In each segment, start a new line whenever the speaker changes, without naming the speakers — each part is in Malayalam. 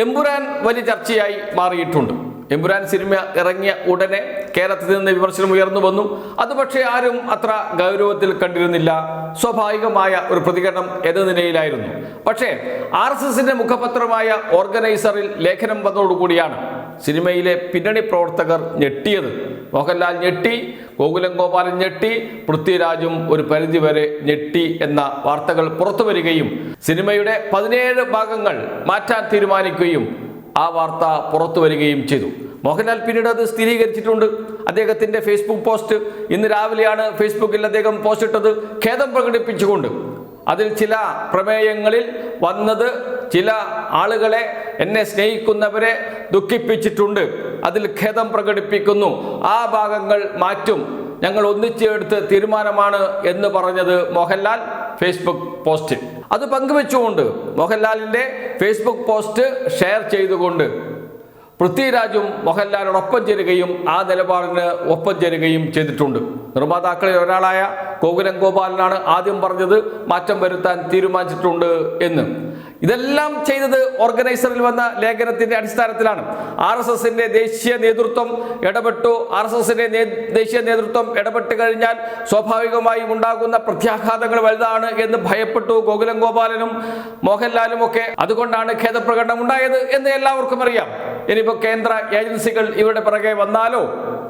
എമ്പുരാൻ വലിയ ചർച്ചയായി മാറിയിട്ടുണ്ട്. എമ്പുരാൻ സിനിമ ഇറങ്ങിയ ഉടനെ കേരളത്തിൽ നിന്ന് വിമർശനം ഉയർന്നു വന്നു. അത് പക്ഷേ ആരും അത്ര ഗൗരവത്തിൽ കണ്ടിരുന്നില്ല. സ്വാഭാവികമായ ഒരു പ്രതികരണം എന്ന നിലയിലായിരുന്നു. പക്ഷേ RSSന്റെ മുഖപത്രമായ ഓർഗനൈസറിൽ ലേഖനം വന്നതോടുകൂടിയാണ് സിനിമയിലെ പിന്നണി പ്രവർത്തകർ ഞെട്ടിയത്. മോഹൻലാൽ ഞെട്ടി, ഗോകുലം ഗോപാലൻ ഞെട്ടി, പൃഥ്വിരാജും ഒരു പരിധിവരെ ഞെട്ടി എന്ന വാർത്തകൾ പുറത്തു വരികയും സിനിമയുടെ 17 ഭാഗങ്ങൾ മാറ്റാൻ തീരുമാനിക്കുകയും ആ വാർത്ത പുറത്തു വരികയും ചെയ്തു. മോഹൻലാൽ പിന്നീട് അത് സ്ഥിരീകരിച്ചിട്ടുണ്ട്. അദ്ദേഹത്തിന്റെ ഫേസ്ബുക്ക് പോസ്റ്റ് ഇന്ന് രാവിലെയാണ് ഫേസ്ബുക്കിൽ അദ്ദേഹം പോസ്റ്റ് ഇട്ടത്, ഖേദം പ്രകടിപ്പിച്ചുകൊണ്ട്. അതിൽ ചില പ്രമേയങ്ങളിൽ വന്നത് ചില ആളുകളെ, എന്നെ സ്നേഹിക്കുന്നവരെ ദുഃഖിപ്പിച്ചിട്ടുണ്ട്, അതിൽ ഖേദം പ്രകടിപ്പിക്കുന്നു, ആ ഭാഗങ്ങൾ മാറ്റും, ഞങ്ങൾ ഒന്നിച്ചെടുത്ത് തീരുമാനമാണ് എന്ന് പറഞ്ഞത് മോഹൻലാൽ ഫേസ്ബുക്ക് പോസ്റ്റിൽ. അത് പങ്കുവെച്ചുകൊണ്ട് മോഹൻലാലിന്റെ ഫേസ്ബുക്ക് പോസ്റ്റ് ഷെയർ ചെയ്തുകൊണ്ട് പൃഥ്വിരാജും മോഹൻലാലിനോടൊപ്പം ചേരുകയും ആ നിലപാടിന് ഒപ്പം ചേരുകയും ചെയ്തിട്ടുണ്ട്. നിർമ്മാതാക്കളിൽ ഒരാളായ ഗോകുലം ഗോപാലനാണ് ആദ്യം പറഞ്ഞത് മാറ്റം വരുത്താൻ തീരുമാനിച്ചിട്ടുണ്ട് എന്ന്. ഇതെല്ലാം ചെയ്തത് ഓർഗനൈസറിൽ വന്ന ലേഖനത്തിന്റെ അടിസ്ഥാനത്തിലാണ്. RSSന്റെ ദേശീയ നേതൃത്വം ഇടപെട്ടു. RSSന്റെ ദേശീയ നേതൃത്വം ഇടപെട്ട് കഴിഞ്ഞാൽ സ്വാഭാവികമായും ഉണ്ടാകുന്ന പ്രത്യാഘാതങ്ങൾ വലുതാണ് എന്ന് ഭയപ്പെട്ടു ഗോകുലം ഗോപാലനും മോഹൻലാലും ഒക്കെ. അതുകൊണ്ടാണ് ഖേദപ്രകടനം ഉണ്ടായത് എന്ന് എല്ലാവർക്കും അറിയാം. ഇനിയിപ്പോൾ കേന്ദ്ര ഏജൻസികൾ ഇവരുടെ പിറകെ വന്നാലോ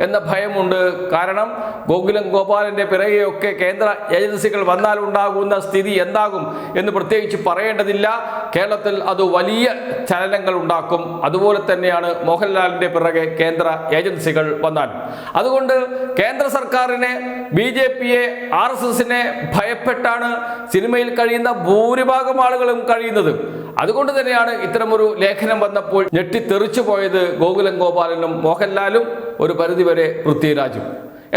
എന്ന ഭയമുണ്ട്. കാരണം ഗോകുലം ഗോപാലന്റെ പിറകെയൊക്കെ കേന്ദ്ര ഏജൻസികൾ വന്നാൽ ഉണ്ടാകുന്ന സ്ഥിതി എന്താകും എന്ന് പ്രത്യേകിച്ച് പറയേണ്ടതില്ല. കേരളത്തിൽ അത് വലിയ ചലനങ്ങൾ ഉണ്ടാക്കും. അതുപോലെ തന്നെയാണ് മോഹൻലാലിന്റെ പിറകെ കേന്ദ്ര ഏജൻസികൾ വന്നാൽ. അതുകൊണ്ട് കേന്ദ്ര സർക്കാരിനെ, BJPയെ, RSSനെ ഭയപ്പെട്ടാണ് സിനിമയിൽ കഴിയുന്ന ഭൂരിഭാഗം ആളുകളും കഴിയുന്നത്. അതുകൊണ്ട് തന്നെയാണ് ഇത്തരമൊരു ലേഖനം വന്നപ്പോൾ ഞെട്ടിത്തെറിച്ചു പോയത് ഗോകുലം ഗോപാലനും മോഹൻലാലും, ഒരു പരിധിവരെ പൃഥ്വിരാജും.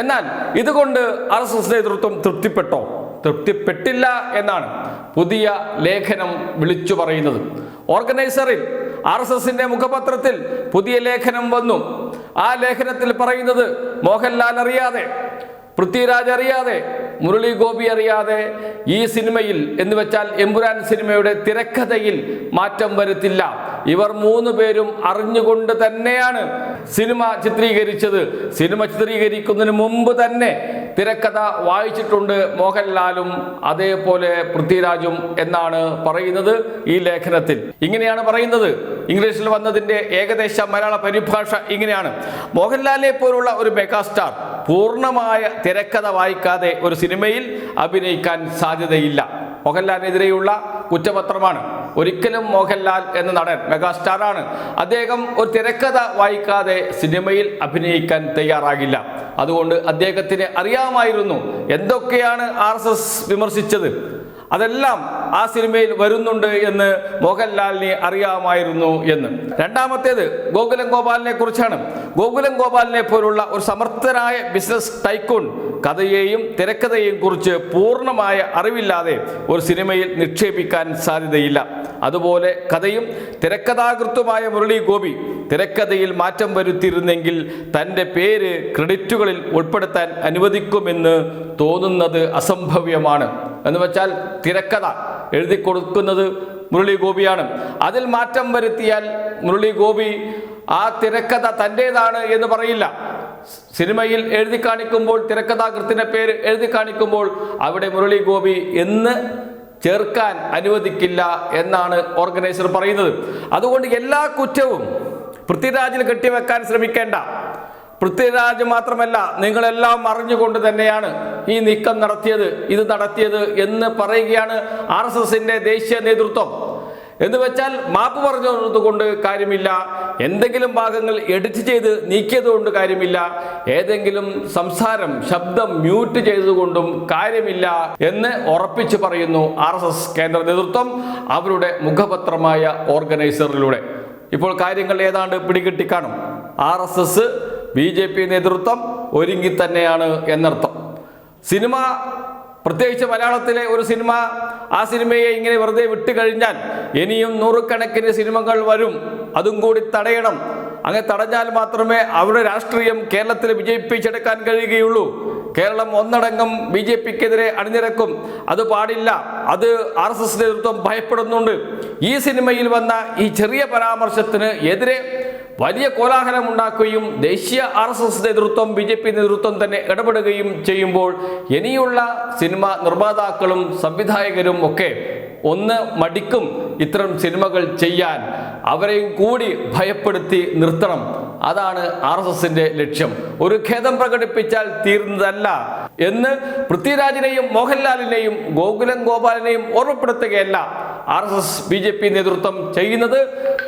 എന്നാൽ ഇതുകൊണ്ട് RSS നേതൃത്വം തൃപ്തിപ്പെട്ടോ? തൃപ്തിപ്പെട്ടില്ല എന്നാണ് പുതിയ ലേഖനം വിളിച്ചു പറയുന്നത്. ഓർഗനൈസറിൽ RSSന്റെ മുഖപത്രത്തിൽ പുതിയ ലേഖനം വന്നു. ആ ലേഖനത്തിൽ പറയുന്നത് മോഹൻലാൽ അറിയാതെ, പൃഥ്വിരാജ് അറിയാതെ, മുരളി ഗോപി അറിയാതെ ഈ സിനിമയിൽ എന്ന് വെച്ചാൽ എമ്പുരാൻ സിനിമയുടെ തിരക്കഥയിൽ മാറ്റം വരുത്തില്ല. ഇവർ 3 പേരും അറിഞ്ഞുകൊണ്ട് തന്നെയാണ് സിനിമ ചിത്രീകരിച്ചത്. സിനിമ ചിത്രീകരിക്കുന്നതിന് മുമ്പ് തന്നെ തിരക്കഥ വായിച്ചിട്ടുണ്ട് മോഹൻലാലും അതേപോലെ പൃഥ്വിരാജും എന്നാണ് പറയുന്നത് ഈ ലേഖനത്തിൽ. ഇങ്ങനെയാണ് പറയുന്നത്. ഇംഗ്ലീഷിൽ വന്നതിന്റെ ഏകദേശ മലയാള പരിഭാഷ ഇങ്ങനെയാണ്: മോഹൻലാലിനെ പോലുള്ള ഒരു മെഗാസ്റ്റാർ പൂർണ്ണമായ തിരക്കഥ വായിക്കാതെ ഒരു സിനിമയിൽ അഭിനയിക്കാൻ സാധ്യതയില്ല. മോഹൻലാലിനെതിരെയുള്ള കുറ്റപത്രമാണ്. ഒരിക്കലും മോഹൻലാൽ എന്ന നടൻ മെഗാസ്റ്റാറാണ്, അദ്ദേഹം ഒരു തിരക്കഥ വായിക്കാതെ സിനിമയിൽ അഭിനയിക്കാൻ തയ്യാറാകില്ല. അതുകൊണ്ട് അദ്ദേഹത്തിന് അറിയാമായിരുന്നു എന്തൊക്കെയാണ് RSS വിമർശിച്ചത്, അതെല്ലാം ആ സിനിമയിൽ വരുന്നുണ്ട് എന്ന് മോഹൻലാലിനെ അറിയാമായിരുന്നു എന്ന്. രണ്ടാമത്തേത് ഗോകുലം ഗോപാലിനെ കുറിച്ചാണ്. ഗോകുലം ഗോപാലിനെ പോലുള്ള ഒരു സമർത്ഥനായ ബിസിനസ് ടൈക്കൂൺ കഥയെയും തിരക്കഥയെയും കുറിച്ച് പൂർണ്ണമായ അറിവില്ലാതെ ഒരു സിനിമയിൽ നിക്ഷേപിക്കാൻ സാധ്യതയില്ല. അതുപോലെ കഥയും തിരക്കഥാകൃത്തുമായ മുരളി ഗോപി തിരക്കഥയിൽ മാറ്റം വരുത്തിയിരുന്നെങ്കിൽ തൻ്റെ പേര് ക്രെഡിറ്റുകളിൽ ഉൾപ്പെടുത്താൻ അനുവദിക്കുമെന്ന് തോന്നുന്നത് അസംഭവ്യമാണ്. എന്ന് വെച്ചാൽ തിരക്കഥ എഴുതി കൊടുക്കുന്നത് മുരളി ഗോപിയാണ്. അതിൽ മാറ്റം വരുത്തിയാൽ മുരളി ഗോപി ആ തിരക്കഥ തൻ്റേതാണ് എന്ന് പറയില്ല. സിനിമയിൽ എഴുതി കാണിക്കുമ്പോൾ, തിരക്കഥാകൃത്തിന്റെ പേര് എഴുതി കാണിക്കുമ്പോൾ അവിടെ മുരളി ഗോപി എന്ന് ചേർക്കാൻ അനുവദിക്കില്ല എന്നാണ് ഓർഗനൈസർ പറയുന്നത്. അതുകൊണ്ട് എല്ലാ കുറ്റവും പൃഥ്വിരാജിൽ കെട്ടിവെക്കാൻ ശ്രമിക്കേണ്ട. പൃഥ്വിരാജ് മാത്രമല്ല, നിങ്ങളെല്ലാം അറിഞ്ഞുകൊണ്ട് തന്നെയാണ് ഈ നീക്കം നടത്തിയത് എന്ന് പറയുകയാണ് RSSന്റെ ദേശീയ നേതൃത്വം. എന്ന് വെച്ചാൽ മാപ്പ് പറഞ്ഞതുകൊണ്ട് കാര്യമില്ല, എന്തെങ്കിലും ഭാഗങ്ങൾ എഡിറ്റ് ചെയ്ത് നീക്കിയത് കൊണ്ട് കാര്യമില്ല, ഏതെങ്കിലും സംസാരം ശബ്ദം മ്യൂട്ട് ചെയ്തതുകൊണ്ടും കാര്യമില്ല എന്ന് ഉറപ്പിച്ചു പറയുന്നു RSS കേന്ദ്ര നേതൃത്വം അവരുടെ മുഖപത്രമായ ഓർഗനൈസറിലൂടെ. ഇപ്പോൾ കാര്യങ്ങൾ ഏതാണ്ട് പിടികിട്ടിക്കാണും. RSS BJP നേതൃത്വം ഒരുങ്ങി തന്നെയാണ് എന്നർത്ഥം. സിനിമ, പ്രത്യേകിച്ച് മലയാളത്തിലെ ഒരു സിനിമ, ആ സിനിമയെ ഇങ്ങനെ വെറുതെ വിട്ടുകഴിഞ്ഞാൽ ഇനിയും 100 കണക്കിന് സിനിമകൾ വരും. അതും കൂടി തടയണം. അങ്ങനെ തടഞ്ഞാൽ മാത്രമേ അവരുടെ രാഷ്ട്രീയം കേരളത്തിൽ വിജയിപ്പിച്ചെടുക്കാൻ കഴിയുകയുള്ളൂ കേരളം ഒന്നടങ്കം BJPക്കെതിരെ അണിനിരക്കും. അത് പാടില്ല, അത് RSS നേതൃത്വം ഭയപ്പെടുന്നുണ്ട്. ഈ സിനിമയിൽ വന്ന ഈ ചെറിയ പരാമർശത്തിന് എതിരെ വലിയ കോലാഹലം ഉണ്ടാക്കുകയും ദേശീയ RSS നേതൃത്വം BJP നേതൃത്വം തന്നെ ഇടപെടുകയും ചെയ്യുമ്പോൾ ഇനിയുള്ള സിനിമ നിർമ്മാതാക്കളും സംവിധായകരും ഒക്കെ ഒന്ന് മടിക്കും ഇത്തരം സിനിമകൾ ചെയ്യാൻ. അവരെയും കൂടി ഭയപ്പെടുത്തി നിർത്തണം. അതാണ് RSSന്റെ ലക്ഷ്യം. ഒരു ഖേദം പ്രകടിപ്പിച്ചാൽ തീർന്നതല്ല എന്ന് പൃഥ്വിരാജിനെയും മോഹൻലാലിനെയും ഗോകുലം ഗോപാലിനെയും ഓർമ്മപ്പെടുത്തുകയല്ല RSS BJP നേതൃത്വം ചെയ്യുന്നത്.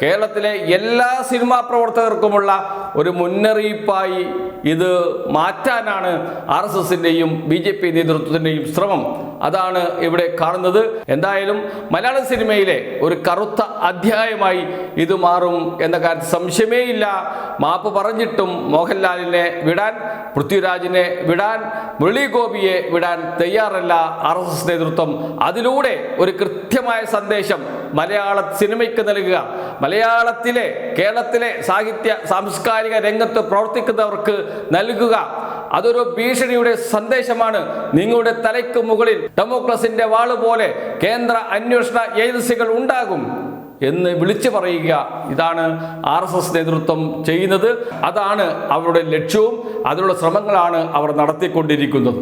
കേരളത്തിലെ എല്ലാ സിനിമാ പ്രവർത്തകർക്കുമുള്ള ഒരു മുന്നറിയിപ്പായി ഇത് മാറ്റാനാണ് RSSന്റെയും BJP നേതൃത്വത്തിന്റെയും ശ്രമം. അതാണ് ഇവിടെ കാണുന്നത്. എന്തായാലും മലയാള സിനിമയിലെ ഒരു കറുത്ത അധ്യായമായി ഇത് മാറും എന്ന കാര്യത്തിൽ സംശയമേയില്ല. മാപ്പ് പറഞ്ഞിട്ടും മോഹൻലാലിനെ വിടാൻ, പൃഥ്വിരാജിനെ വിടാൻ, മുരളി ഗോപിയെ വിടാൻ തയ്യാറല്ല RSS നേതൃത്വം. അതിലൂടെ ഒരു കൃത്യമായ സന്ദേശം മലയാള സിനിമയ്ക്ക് നൽകുക, മലയാളത്തിലെ കേരളത്തിലെ സാഹിത്യ സാംസ്കാരിക രംഗത്ത് പ്രവർത്തിക്കുന്നവർക്ക് നൽകുക. അതൊരു ഭീഷണിയുടെ സന്ദേശമാണ്. നിങ്ങളുടെ തലയ്ക്ക് മുകളിൽ ഡെമോക്രസിന്റെ വാള് പോലെ കേന്ദ്ര അന്വേഷണ ഏജൻസികൾ ഉണ്ടാകും എന്ന് വിളിച്ചു പറയുക. ഇതാണ് RSS നേതൃത്വം ചെയ്യുന്നത്. അതാണ് അവരുടെ ലക്ഷ്യവും. അതിനുള്ള ശ്രമങ്ങളാണ് അവർ നടത്തിക്കൊണ്ടിരിക്കുന്നത്.